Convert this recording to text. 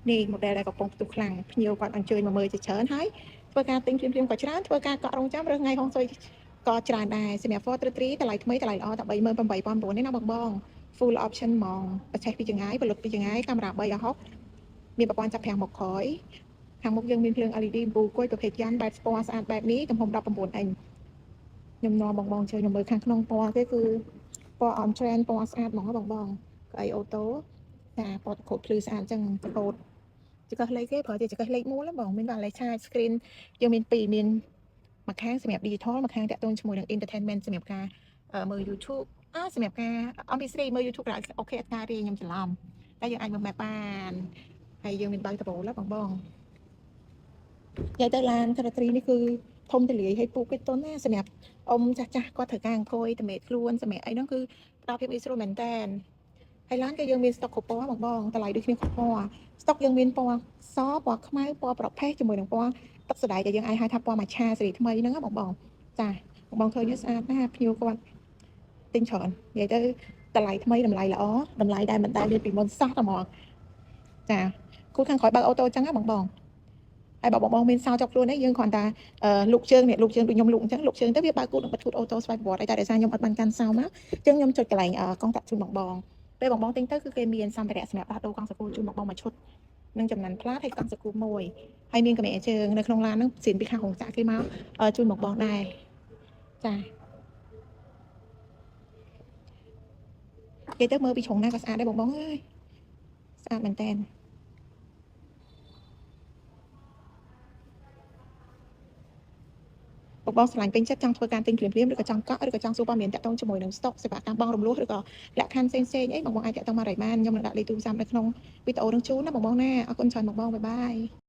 នេះ model ដែលកំពុងផ្ទុះខ្លាំងភ្ញៀវគាត់អញ្ជើញមកមើលជាច្រើនហើយធ្វើការទិញភ្លាមៗក៏ច្រើនធ្វើការកក់រងចាំរើសថ្ងៃហុងស៊ុយក៏ច្រើនដែរសម្រាប់ Ford 3តម្លៃថ្មីតម្លៃល្អតែ 38,900 ទេណាបង full option ហ្មងបច្ចេកពីចង្ងាយពលុតពីចង្ងាយកាមេរ៉ា3អាហុកមានប្រព័ន្ធចាប់5មុខក្រោយខាងមុខយើងមានភ្លើង LED ប៊ូគួយប្រភេទយ៉ាន់បែបពណ៌ស្អាតបែបនេះទំហំ19អិញខ្ញុំនាំបងជួយខ្ញុំមើលខាងក្នុងពណ៌គេគឺពណ៌ on trend ពណ៌ស្អាតហ្មងបងកៅអីអូតូចាពណ៌កោតភ្លឺស្អាតអញ្ចឹងកោតចង្កឹះលេខគេប្រើជាចង្កឹះលេខមូលបងមានបានលេខឆាយ screen យើងមាន2មានមួយខាងសម្រាប់ digital មួយខាងតាក់ទងជាមួយនឹង entertainment សម្រាប់ការមើល YouTube សម្រាប់ការ MP3 មើល YouTube ក៏អូខេអត់ការរៀងខ្ញុំច្រឡំតែយើងអាចមើល map បានហើយយើងមានបើកដបូលបងនិយាយទៅឡាន Territory នេះគឺធំទលាយឲ្យពូគេតុនណាសម្រាប់អ៊ំចាស់គាត់ត្រូវការអង្គុយតម្រេកខ្លួនសម្រាប់អីហ្នឹងគឺផ្ដល់ភាពងាយស្រួលមែនតើហើយឡានក៏យើងមាន stock គ្រប់ពណ៌បងតម្លៃដូចគ្នាគ្រប់ពណ៌ stock យើងមានពណ៌សពណ៌ខ្មៅពណ៌ប្រផេះជាមួយនឹងពណ៌ទឹកសណ្ដែកដែលយើងអាចហៅថាពណ៌ម៉ាឆាសេរីថ្មីហ្នឹងបងចាបងឃើញស្អាតណាស់ភ្ញៀវគាត់ទិញច្រើននិយាយទៅតម្លៃថ្មីតម្លៃល្អតម្លៃដែលមិនដែលមានពីមុនសោះតែហ្មងចាគូខាងក្រោយបើកអូតូអញ្ចឹងណាបងហើយបើបងមានសោចប់ខ្លួននេះយើងគ្រាន់តែលូកជើងនេះលូកជើងដូចខ្ញុំលូកអញ្ចឹងលូកជើងទៅវាបើកគូនឹងបិទឈូតអូតូស្វ័យប្រវត្តិតែដោយសារខ្ញុំអត់បានកាន់សោមកអញ្ចឹងខ្ញុំចុចកន្លែងកង់តាក់ជូនបងពេលបងទិញទៅគឺគេមានសម្ភារៈសម្រាប់ដោះដូរកង់សកូជូនបងមួយឈុតនឹងចំណាន់ផ្លាតហើយកង់សកូមួយហើយមានកម្រាលជើងនៅក្នុងឡានហ្នឹងស៊ីនពីខាងហងចាក់គេមកជូនបងដែរចាគេទៅមើលពីជ្រុងណាក៏ស្អាតដែរបងអើយស្អាតមែនតើបងឆ្លាញ់ពេញចិត្តចង់ធ្វើការទិញភ្លាមៗឬក៏ចង់កក់ឬក៏ចង់សួរព័ត៌មានតាក់ទងជាមួយនឹង stock សេវាកម្មបងរំលោះឬក៏លក្ខខណ្ឌផ្សេងៗអីបងអាចតាក់ទងមករៃបានខ្ញុំនឹងដាក់លេខទូរស័ព្ទនៅក្នុងវីដេអូនឹងជូនណាបងណាអរគុណច្រើនបងបាយបាយ